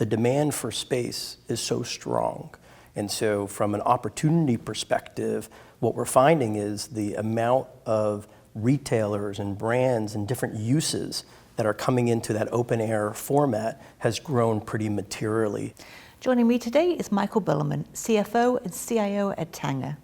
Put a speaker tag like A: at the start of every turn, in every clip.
A: the demand for space is so strong. And so from an opportunity perspective, what we're finding is the amount of retailers and brands and different uses that are coming into that open air format has grown pretty materially.
B: Joining me today is Michael Bilerman, CFO and CIO at Tanger.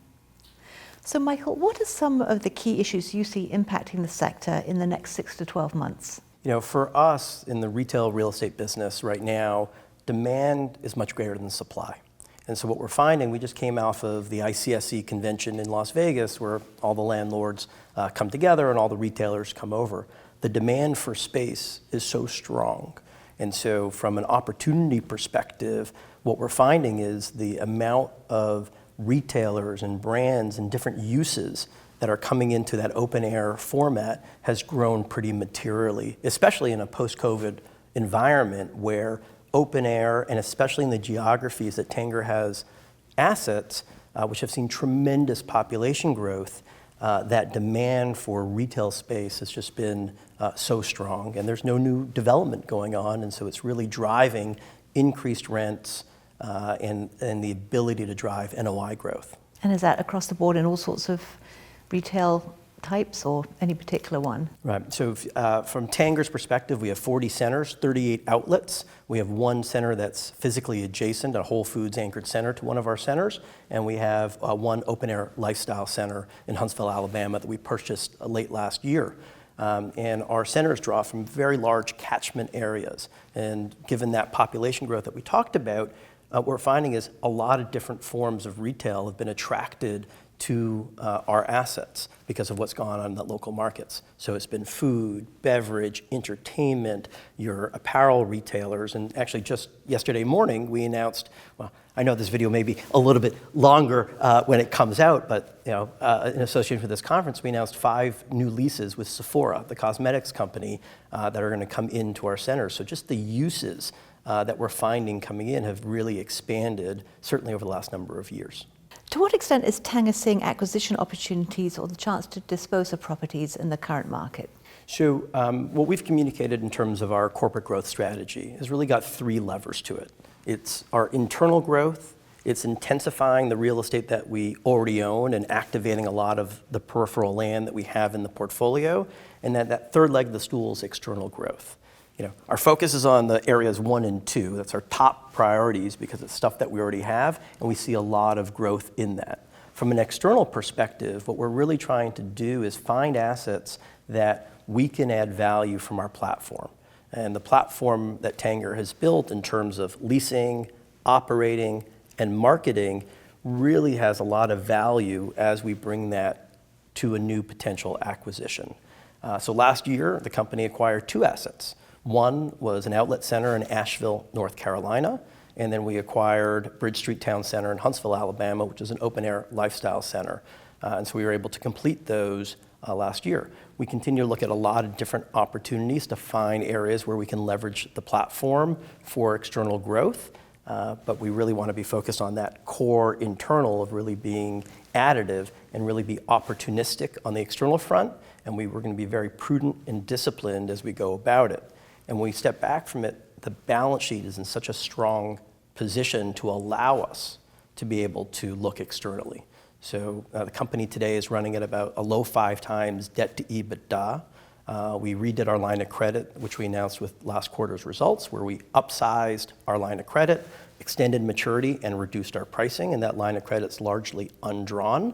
B: So Michael, what are some of the key issues you see impacting the sector in the next 6 to 12 months?
A: You know, for us in the retail real estate business right now, demand is much greater than supply. And so what we're finding, we just came off of the ICSC convention in Las Vegas where all the landlords come together and all the retailers come over. The demand for space is so strong. And so from an opportunity perspective, what we're finding is the amount of retailers and brands and different uses that are coming into that open air format has grown pretty materially, especially in a post-COVID environment where open air, and especially in the geographies that Tanger has assets, which have seen tremendous population growth, that demand for retail space has just been so strong. And there's no new development going on, and so it's really driving increased rents and the ability to drive NOI growth.
B: And is that across the board in all sorts of retail types or any particular one?
A: Right, so from Tanger's perspective, we have 40 centers, 38 outlets. We have one center that's physically adjacent, a Whole Foods anchored center to one of our centers. And we have one open air lifestyle center in Huntsville, Alabama that we purchased late last year. And our centers draw from very large catchment areas. And given that population growth that we talked about, what we're finding is a lot of different forms of retail have been attracted to our assets because of what's gone on in the local markets. So it's been food, beverage, entertainment, your apparel retailers, and actually just yesterday morning we announced, well, I know this video may be a little bit longer when it comes out, but you know, in association with this conference, we announced 5 new leases with Sephora, the cosmetics company, that are going to come into our centers. So just the uses that we're finding coming in have really expanded, certainly over the last number of years.
B: To what extent is Tanger seeing acquisition opportunities or the chance to dispose of properties in the current market?
A: So what we've communicated in terms of our corporate growth strategy has really got 3 levers to it. It's our internal growth, it's intensifying the real estate that we already own and activating a lot of the peripheral land that we have in the portfolio, and that third leg of the stool is external growth. You know, our focus is on the areas 1 and 2. That's our top priorities because it's stuff that we already have, and we see a lot of growth in that. From an external perspective, what we're really trying to do is find assets that we can add value from our platform. And the platform that Tanger has built in terms of leasing, operating, and marketing really has a lot of value as we bring that to a new potential acquisition. So last year, the company acquired 2 assets. One was an outlet center in Asheville, North Carolina, and then we acquired Bridge Street Town Center in Huntsville, Alabama, which is an open-air lifestyle center. And so we were able to complete those last year. We continue to look at a lot of different opportunities to find areas where we can leverage the platform for external growth, but we really want to be focused on that core internal of really being additive and really be opportunistic on the external front, and we were going to be very prudent and disciplined as we go about it. And when we step back from it, the balance sheet is in such a strong position to allow us to be able to look externally. So the company today is running at about a low 5 times debt to EBITDA. We redid our line of credit, which we announced with last quarter's results, where we upsized our line of credit, extended maturity, and reduced our pricing, and that line of credit's largely undrawn.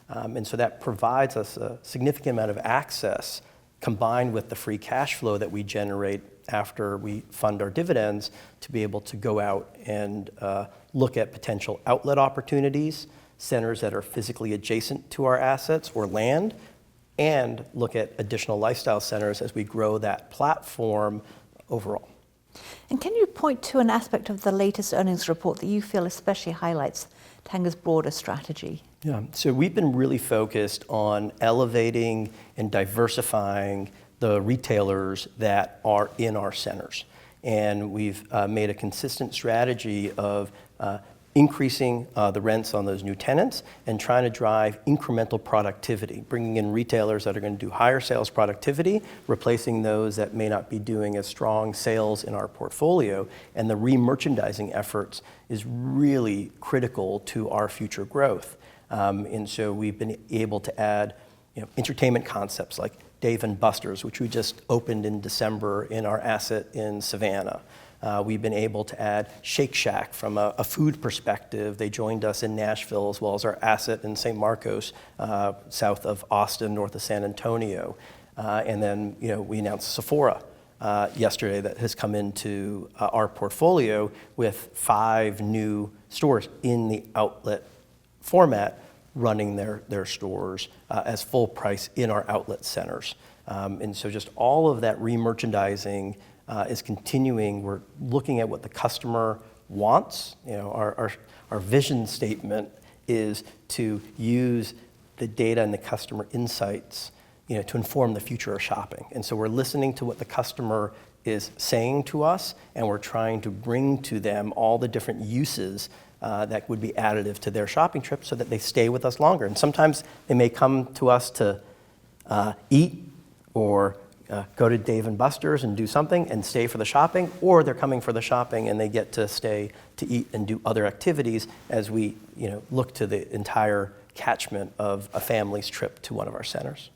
A: And so that provides us a significant amount of access combined with the free cash flow that we generate after we fund our dividends to be able to go out and look at potential outlet opportunities, centers that are physically adjacent to our assets or land, and look at additional lifestyle centers as we grow that platform overall.
B: And can you point to an aspect of the latest earnings report that you feel especially highlights Tanger's broader strategy?
A: Yeah, so we've been really focused on elevating and diversifying the retailers that are in our centers. And we've made a consistent strategy of increasing the rents on those new tenants and trying to drive incremental productivity, bringing in retailers that are going to do higher sales productivity, replacing those that may not be doing as strong sales in our portfolio. And the re-merchandising efforts is really critical to our future growth. And so we've been able to add entertainment concepts like Dave & Buster's, which we just opened in December in our asset in Savannah. We've been able to add Shake Shack from a food perspective. They joined us in Nashville, as well as our asset in St. Marcos, south of Austin, north of San Antonio. And then we announced Sephora yesterday that has come into our portfolio with 5 new stores in the outlet format, running their stores as full price in our outlet centers. And so just all of that re-merchandising is continuing. We're looking at what the customer wants. Our vision statement is to use the data and the customer insights to inform the future of shopping. And so we're listening to what the customer is saying to us, and we're trying to bring to them all the different uses that would be additive to their shopping trip so that they stay with us longer. And sometimes they may come to us to eat or go to Dave & Buster's and do something and stay for the shopping, or they're coming for the shopping and they get to stay to eat and do other activities as we look to the entire catchment of a family's trip to one of our centers.